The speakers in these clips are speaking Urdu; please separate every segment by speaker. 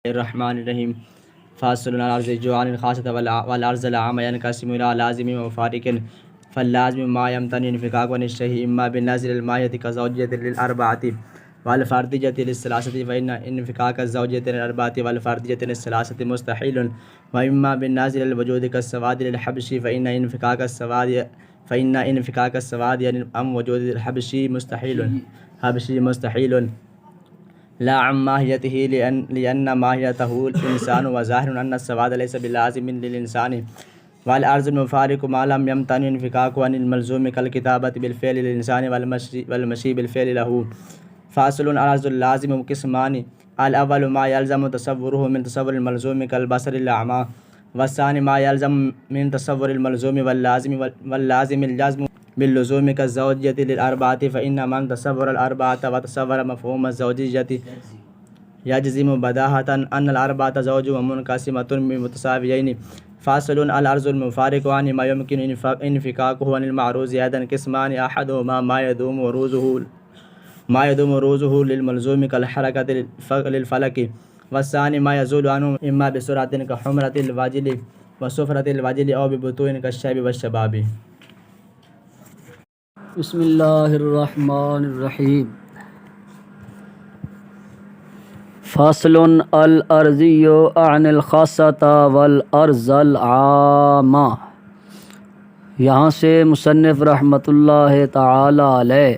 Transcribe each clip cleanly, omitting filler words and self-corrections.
Speaker 1: الرحمن الرحیم فاصل الارض جوعان الخاصة والارض العام ينقسم الى لازم ومفارق فاللازم ما يمتنع انفكاك ونشره اما بالنازل الماهية كزوجية للأربعة والفردية للثلاثة فإن انفكاك الزوجية للأربعة والفردية للثلاثة مستحيل وإما بالنازل الوجود كالسواد للحبشي فإن انفكاك السواد عن وجود الحبشي مستحيل لا عن ماهيته لأن ماهيته الإنسان وظاهر أن السواد ليس بلازم للإنسان والأرض المفارق ما لم يمتنع انفكاكه عن الملزوم كالكتابة بالفعل للإنسان والمشي بالفعل له. فاصل الأرض اللازم قسمان: الأول ما يلزم تصوره من تصور الملزوم كالبصر الأعمى، والثاني ما يلزم من تصور الملزوم واللازم الجزم باللزوم كالزوجية للأربعة فإن من تصور الأربعة وتصور مفهوم الزوجية يجزم بداهة أن الأربعة زوج ومنقسمة بمتساويين. فاصل الأرض المفارق عن ما يمكن انفكاكه عن المعروض أيضا قسمان: أحدهما ما يدوم روزه للملزوم كالحركة للفلك، والثاني ما يزول عنه إما بسرعة كحمرة الوجل وصفرة الوجل أو ببطون كالشيب والشباب.
Speaker 2: بسم اللہ الرحمن الرحیم. فصل الارضی عن الخاصۃ والارض العامہ. یہاں سے مصنف رحمۃ اللہ تعالی علیہ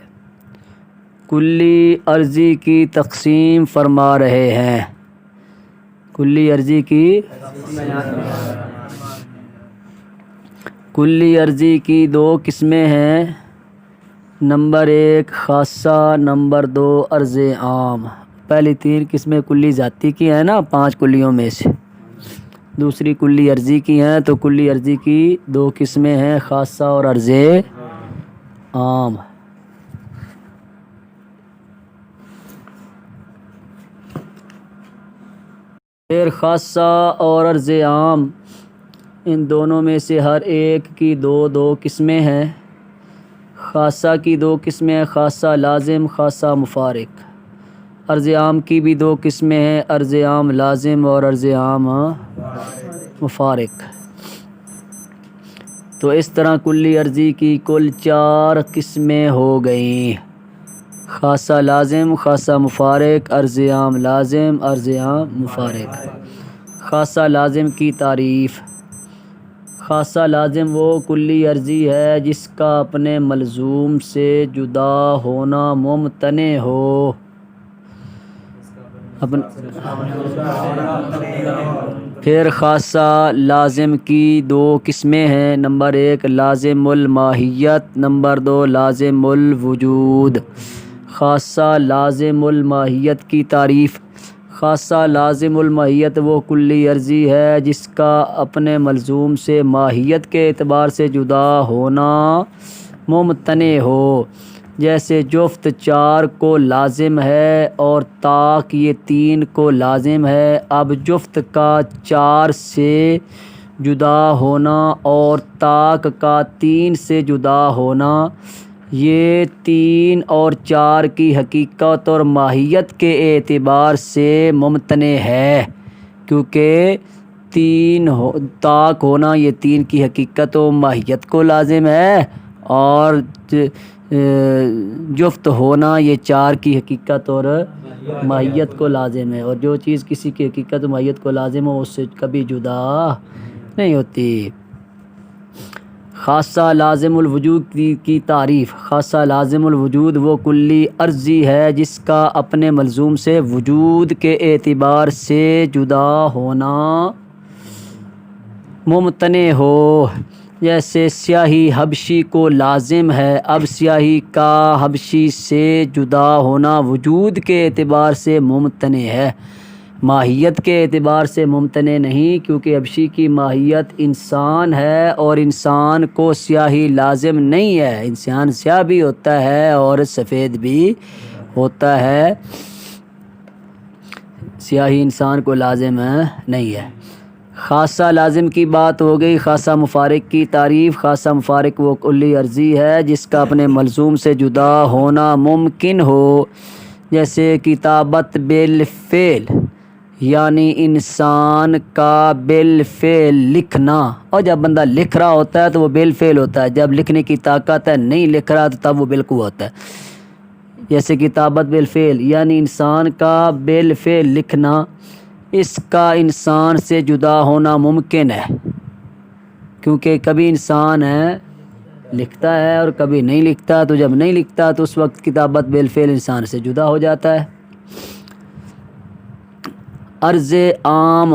Speaker 2: کلی عرضی کی تقسیم فرما رہے ہیں. کلی عرضی کی دو قسمیں ہیں. نمبر 1 خاصہ، نمبر 2 عرض عام. پہلی 3 قسمیں کلی ذاتی کی ہیں نا، 5 کلیوں میں سے. دوسری کلی عرضی کی ہیں، تو کلی عرضی کی 2 قسمیں ہیں، خاصہ اور عرض عام. پھر خاصہ اور عرض عام، ان دونوں میں سے ہر ایک کی 2 قسمیں ہیں. خاصہ کی 2 قسمیں، خاصہ لازم، خاصہ مفارق. عرض عام کی بھی 2 قسمیں ہیں، عرض عام لازم اور عرض عام مفارق. تو اس طرح کلی عرضی کی کل 4 قسمیں ہو گئیں: خاصہ لازم، خاصہ مفارق، عرض عام لازم، عرض عام مفارق. خاصہ لازم کی تعریف: خاصہ لازم وہ کلی عرضی ہے جس کا اپنے ملزوم سے جدا ہونا ممتنع ہو. پھر خاصہ لازم کی 2 قسمیں ہیں. نمبر 1 لازم الماہیت، نمبر 2 لازم الوجود. خاصہ لازم الماہیت کی تعریف: خاصہ لازم الماہیت وہ کلی عرضی ہے جس کا اپنے ملزوم سے ماہیت کے اعتبار سے جدا ہونا ممتنع ہو. جیسے جفت 4 کو لازم ہے اور طاق یہ 3 کو لازم ہے. اب جفت کا 4 سے جدا ہونا اور طاق کا 3 سے جدا ہونا، یہ 3 اور 4 کی حقیقت اور ماہیت کے اعتبار سے ممتنع ہے، کیونکہ طاق ہونا یہ 3 کی حقیقت و ماہیت کو لازم ہے، اور جفت ہونا یہ 4 کی حقیقت اور ماہیت کو لازم ہے. اور جو چیز کسی کی حقیقت و ماہیت کو لازم ہو اس سے کبھی جدا نہیں ہوتی. خاصہ لازم الوجود کی تعریف: خاصہ لازم الوجود وہ کلی عرضی ہے جس کا اپنے ملزوم سے وجود کے اعتبار سے جدا ہونا ممتنع ہو. جیسے سیاہی حبشی کو لازم ہے. اب سیاہی کا حبشی سے جدا ہونا وجود کے اعتبار سے ممتنع ہے، ماہیت کے اعتبار سے ممتنع نہیں، کیونکہ حبشی کی ماہیت انسان ہے اور انسان کو سیاہی لازم نہیں ہے. انسان سیاہ بھی ہوتا ہے اور سفید بھی ہوتا ہے، سیاہی انسان کو لازم نہیں ہے. خاصہ لازم کی بات ہو گئی. خاصہ مفارق کی تعریف: خاصہ مفارق وہ کلی عرضی ہے جس کا اپنے ملزوم سے جدا ہونا ممکن ہو. جیسے کتابت بالفعل یعنی انسان کا بالفعل لکھنا، اور جب بندہ لکھ رہا ہوتا ہے تو وہ بالفعل ہوتا ہے، جب لکھنے کی طاقت ہے نہیں لکھ رہا تو تب وہ بالقوہ ہوتا ہے۔ جیسے کتابت بالفعل یعنی انسان کا بالفعل لکھنا، اس کا انسان سے جدا ہونا ممکن ہے، کیونکہ کبھی انسان ہے لکھتا ہے اور کبھی نہیں لکھتا، تو جب نہیں لکھتا تو اس وقت کتابت بالفعل انسان سے جدا ہو جاتا ہے۔ عرض عام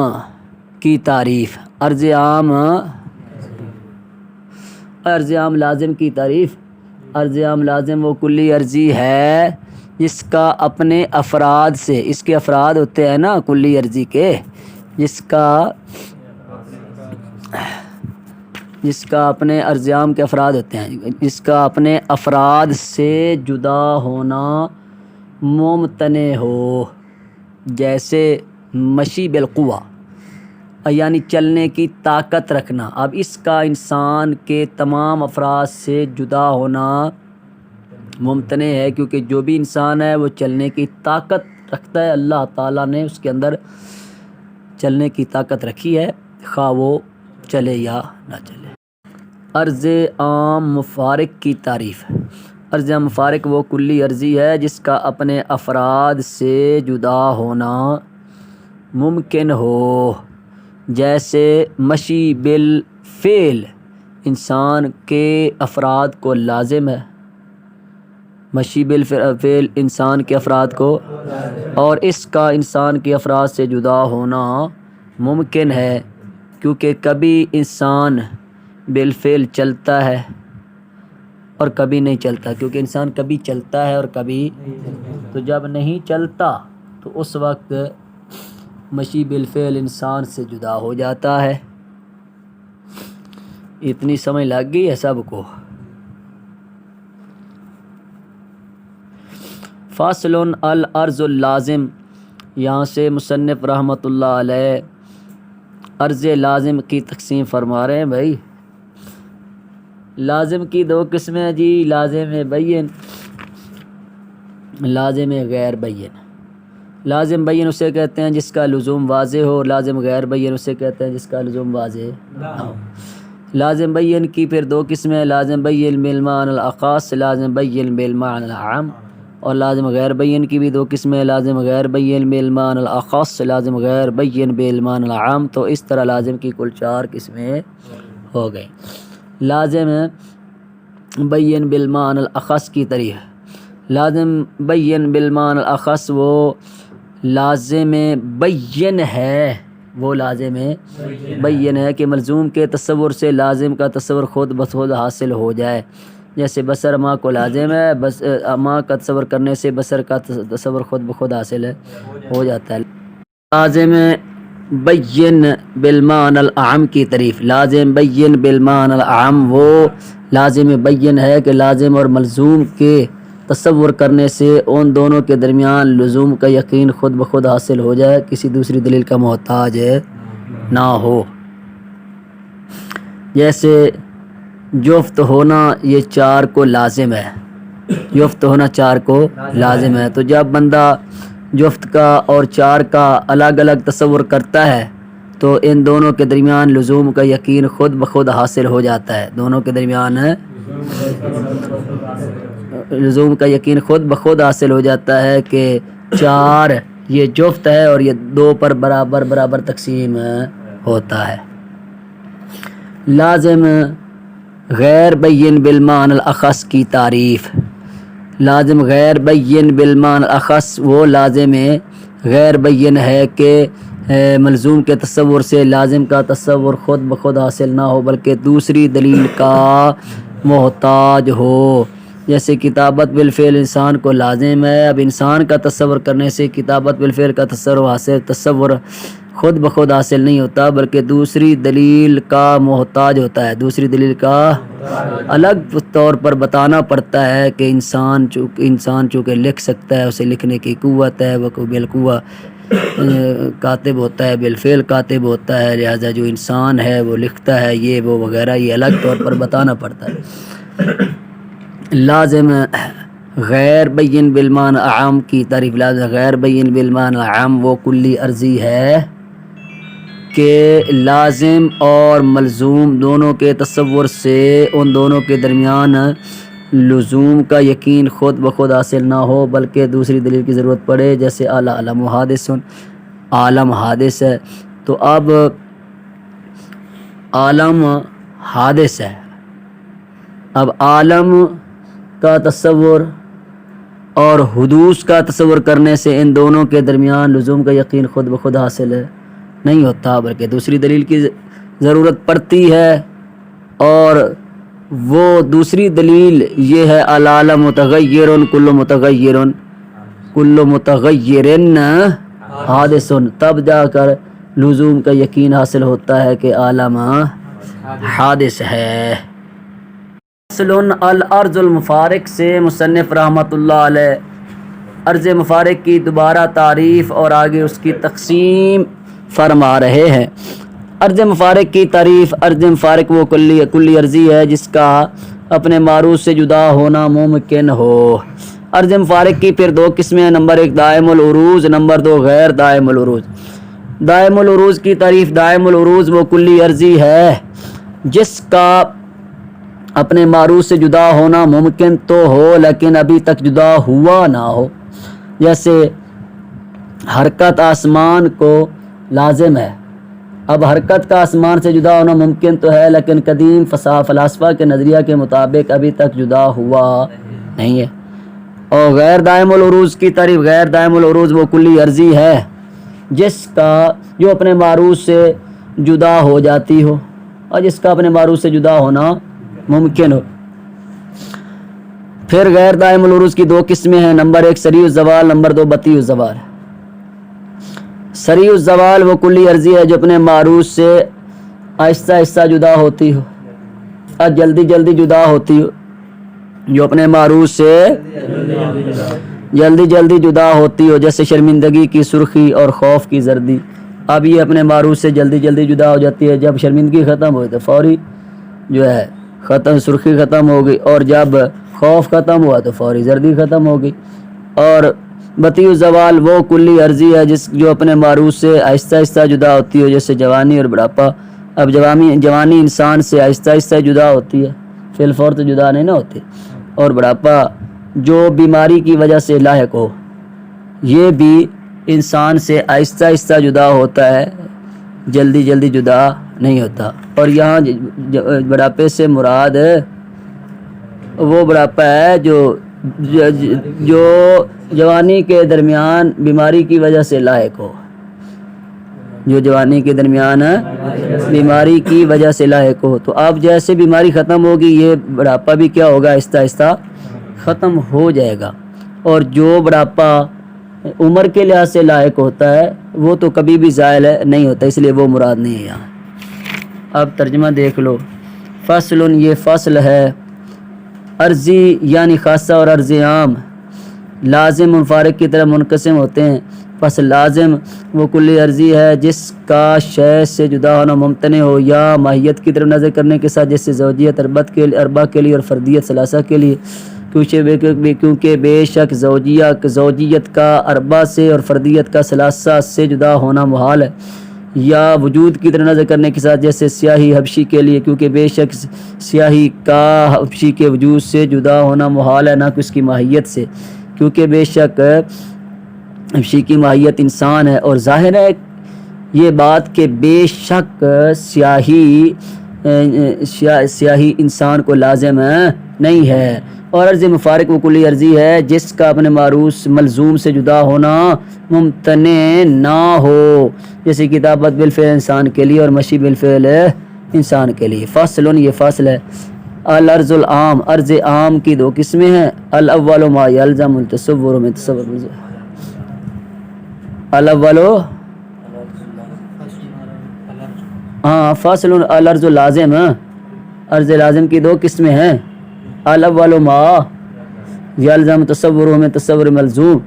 Speaker 2: کی تعریف، عرض عام لازم کی تعریف۔ عرض عام لازم وہ کلی عرضی ہے جس کا اپنے افراد سے، اس کے افراد ہوتے ہیں نا کلی عرضی کے، جس کا اپنے عرض عام کے افراد ہوتے ہیں، جس کا اپنے افراد سے جدا ہونا ممتنع ہو، جیسے مشی بالقوہ یعنی چلنے کی طاقت رکھنا۔ اب اس کا انسان کے تمام افراد سے جدا ہونا ممتنع ہے، کیونکہ جو بھی انسان ہے وہ چلنے کی طاقت رکھتا ہے، اللہ تعالیٰ نے اس کے اندر چلنے کی طاقت رکھی ہے، خواہ وہ چلے یا نہ چلے۔ عرض عام مفارق کی تعریف۔ عرض عام مفارق وہ کلی عرضی ہے جس کا اپنے افراد سے جدا ہونا ممکن ہو، جیسے مشی بالفعل انسان کے افراد کو لازم ہے، مشی بالفعل انسان کے افراد کو، اور اس کا انسان کے افراد سے جدا ہونا ممکن ہے، کیونکہ کبھی انسان بالفعل چلتا ہے اور کبھی نہیں چلتا، کیونکہ انسان کبھی چلتا ہے اور کبھی، تو جب نہیں چلتا تو اس وقت مشی بالفعل انسان سے جدا ہو جاتا ہے۔ اتنی سمجھ لگ گئی ہے سب کو؟ فاصل العرض اللازم، یہاں سے مصنف رحمۃ اللہ علیہ عرض لازم کی تقسیم فرما رہے ہیں۔ بھائی لازم کی دو قسمیں ہیں جی، لازم بین، لازم غیر بین۔ لازم بین اسے کہتے ہیں جس کا لزوم واضح ہو، لازم غیر بین اسے کہتے ہیں جس کا لزوم واضح نہ ہو۔ لازم بین کی پھر دو قسمیں، لازم بین بالمعنی الاخص، لازم بین بالمعنی العام، اور لازم غیر بین کی بھی دو قسمیں، لازم غیر بین بالمعنی الاخص، لازم غیر بین بالمعنی العام۔ تو اس طرح لازم کی کل 4 قسمیں ہو گئیں۔ لازم بین بالمعنی الاخص کی طریق، لازم بین بالمعنی الاخص وہ لازم بین ہے، وہ لازم بین ہے کہ ملزوم کے تصور سے لازم کا تصور خود بخود حاصل ہو جائے، جیسے بصر ماں کو لازم ہے، بس ماں کا تصور کرنے سے بصر کا تصور خود بخود حاصل ہو جاتا ہے۔ لازم بین بالمعنی الاعم کی تعریف، لازم بین بالمعنی الاعم وہ لازم بین ہے کہ لازم اور ملزوم کے تصور کرنے سے ان دونوں کے درمیان لزوم کا یقین خود بخود حاصل ہو جائے، کسی دوسری دلیل کا محتاج نہ ہو۔ جیسے جفت ہونا یہ 4 کو لازم ہے، جفت ہونا 4 کو لازم ہے، تو جب بندہ جفت کا اور 4 کا الگ الگ تصور کرتا ہے تو ان دونوں کے درمیان لزوم کا یقین خود بخود حاصل ہو جاتا ہے، دونوں کے درمیان لزوم کا یقین خود بخود حاصل ہو جاتا ہے کہ 4 یہ جفت ہے اور یہ 2 پر برابر برابر تقسیم ہوتا ہے۔ لازم غیر بین بالمعنی الاخص کی تعریف، لازم غیر بین بالمعنی الاخص وہ لازم غیر بین ہے کہ ملزوم کے تصور سے لازم کا تصور خود بخود حاصل نہ ہو بلکہ دوسری دلیل کا محتاج ہو، جیسے کتابت بالفعل انسان کو لازم ہے، اب انسان کا تصور کرنے سے کتابت بالفعل کا تصور خود بخود حاصل نہیں ہوتا بلکہ دوسری دلیل کا محتاج ہوتا ہے، دوسری دلیل کا الگ طور پر بتانا پڑتا ہے کہ انسان چونکہ لکھ سکتا ہے، اسے لکھنے کی قوت ہے، وہ بالقوہ کاتب ہوتا ہے، بالفعل کاتب ہوتا ہے، لہذا جو انسان ہے وہ لکھتا ہے، یہ وہ وغیرہ، یہ الگ طور پر بتانا پڑتا ہے۔ لازم غیر بین بالمعنی عام کی تعریف لازم غیر بین بالمعنی عام وہ کلی عرضی ہے کہ لازم اور ملزوم دونوں کے تصور سے ان دونوں کے درمیان لزوم کا یقین خود بخود حاصل نہ ہو بلکہ دوسری دلیل کی ضرورت پڑے، جیسے العالم حادث، عالم حادث ہے تو اب عالم حادث ہے، اب عالم کا تصور اور حدوث کا تصور کرنے سے ان دونوں کے درمیان لزوم کا یقین خود بخود حاصل نہیں ہوتا بلکہ دوسری دلیل کی ضرورت پڑتی ہے، اور وہ دوسری دلیل یہ ہے العالم متغیر کل متغیر حادث، تب جا کر لزوم کا یقین حاصل ہوتا ہے کہ عالم حادث ہے۔ فصل الارض المفارق سے مصنف رحمۃ اللہ علیہ ارض مفارق کی دوبارہ تعریف اور آگے اس کی تقسیم فرما رہے ہیں۔ ارض مفارق کی تعریف، ارض مفارق وہ کلی عرضی ہے جس کا اپنے معروض سے جدا ہونا ممکن ہو۔ ارض مفارق کی پھر دو قسمیں ہیں، نمبر ایک دائم العروض، نمبر دو غیر دائم العروض۔ دائم العروض کی تعریف، دائم العروض وہ کلی عرضی ہے جس کا اپنے معروض سے جدا ہونا ممکن تو ہو لیکن ابھی تک جدا ہوا نہ ہو، جیسے حرکت آسمان کو لازم ہے، اب حرکت کا آسمان سے جدا ہونا ممکن تو ہے لیکن قدیم فلاسفہ کے نظریہ کے مطابق ابھی تک جدا ہوا نہیں ہے۔ اور غیر دائم العروض کی تعریف، غیر دائم العروض وہ کلی عرضی ہے جس کا جو اپنے معروض سے جدا ہو جاتی ہو اور جس کا اپنے معروض سے جدا ہونا ممکن ہو۔ پھر غیر دائم العروض کی دو قسمیں ہیں، نمبر ایک سریع الزوال، نمبر دو بطیء الزوال۔ سریع الزوال وہ کلی عرضی ہے جو اپنے معروض سے آہستہ آہستہ جدا ہوتی ہو اور جلدی جلدی جدا ہوتی ہو، جو اپنے معروض سے جلدی جلدی جدا ہوتی ہو، جیسے شرمندگی کی سرخی اور خوف کی زردی۔ اب یہ اپنے معروض سے جلدی جلدی جدا ہو جاتی ہے، جب شرمندگی ختم ہوئی تو فوری جو ہے ختم، سرخی ختم ہو گئی، اور جب خوف ختم ہوا تو فوری زردی ختم ہو گئی۔ اور بطیء الزوال وہ کلی عرضی ہے جو اپنے معروض سے آہستہ آہستہ جدا ہوتی ہو، جیسے جوانی اور بڑھاپا۔ اب جوانی انسان سے آہستہ آہستہ جدا ہوتی ہے، فی الفور تو جدا نہیں نہ ہوتی، اور بڑھاپا جو بیماری کی وجہ سے لاحق ہو یہ بھی انسان سے آہستہ آہستہ جدا ہوتا ہے، جلدی جلدی جدا نہیں ہوتا۔ اور یہاں بڑھاپے سے مراد وہ بڑھاپا ہے جو جوانی کے درمیان بیماری کی وجہ سے لاحق ہو، جو جوانی کے درمیان بیماری کی وجہ سے لاحق ہو۔ تو اب جیسے بیماری ختم ہوگی یہ بڑھاپا بھی کیا ہوگا، آہستہ آہستہ ختم ہو جائے گا۔ اور جو بڑھاپا عمر کے لحاظ سے لاحق ہوتا ہے وہ تو کبھی بھی زائل نہیں ہوتا، اس لیے وہ مراد نہیں ہے یہاں۔ اب ترجمہ دیکھ لو۔ فصل یہ فصل ہے، عرضی یعنی خاصہ اور عرض عام لازم منفارق کی طرح منقسم ہوتے ہیں۔ پس لازم وہ کلی عرضی ہے جس کا شے سے جدا ہونا ممتنع ہو یا ماہیت کی طرف نظر کرنے کے ساتھ، جیسے زوجیت اربع کے لیے اور فردیت ثلاثہ کے لیے، کیونکہ بے شک زوجیت کا اربع سے اور فردیت کا ثلاثہ سے جدا ہونا محال ہے، یا وجود کی طرف نظر کرنے کے ساتھ، جیسے سیاہی حبشی کے لیے، کیونکہ بے شک سیاہی کا حبشی کے وجود سے جدا ہونا محال ہے، نہ کہ اس کی ماہیت سے، کیونکہ بے شک حبشی کی ماہیت انسان ہے۔ اور ظاہر ہے یہ بات کہ بے شک سیاہی انسان کو لازم نہیں ہے۔ اور عرض مفارق وہ کلی عرضی ہے جس کا اپنے معروض ملزوم سے جدا ہونا ممتنع نہ ہو، جیسے کتابت بالفعل انسان کے لیے اور مشی بالفعل انسان کے لیے۔ فصل یہ فصل ہے، الارض العام، عرض عام کی دو قسمیں ہیں، الاول ما یلزم التصور میں تصور، الاول فصل الارض لازم، عرض لازم کی دو قسمیں ہیں، الاول ما یلزم تصور میں تصور ملزوم،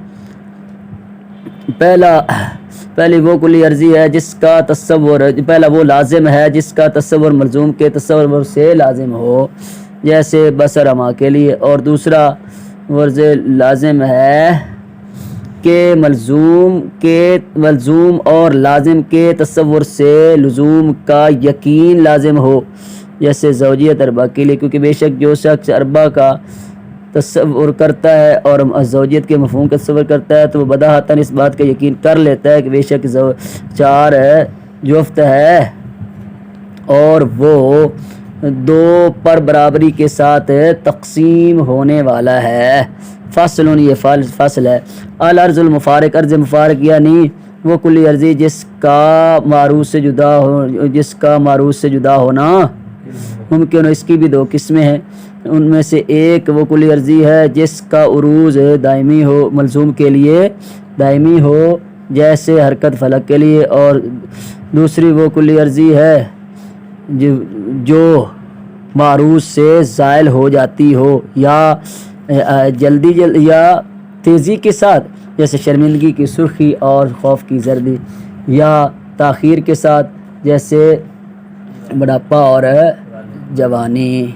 Speaker 2: پہلی وہ کلی عرضی ہے جس کا تصور، پہلا وہ لازم ہے جس کا تصور ملزوم کے تصور سے لازم ہو، جیسے بصر اما کے لیے، اور دوسرا ورز لازم ہے کہ ملزوم اور لازم کے تصور سے لزوم کا یقین لازم ہو، جیسے زوجیت اربع کے لیے، کیونکہ بے شک جو شخص اربع کا تصور کرتا ہے اور زوجیت کے مفہوم کا تصور کرتا ہے تو وہ بداہتاً اس بات کا یقین کر لیتا ہے کہ بے شک 4 جفت ہے اور وہ 2 پر برابری کے ساتھ تقسیم ہونے والا ہے۔ فصل، یہ فصل ہے۔ الارض المفارق، ارض مفارق یعنی وہ کلی ارضی جس کا معروض سے جدا ہونا ممکن ہو۔ اس کی بھی 2 قسمیں ہیں، ان میں سے ایک وہ کلی ارضی ہے جس کا عروض دائمی ہو، ملزوم کے لیے دائمی ہو جیسے حرکت فلک کے لیے، اور دوسری وہ کلی ارضی ہے جو معروض سے زائل ہو جاتی ہو، یا جلدی یا تیزی کے ساتھ، جیسے شرمندگی کی سرخی اور خوف کی زردی، یا تاخیر کے ساتھ جیسے بڑھاپا اور جوانی۔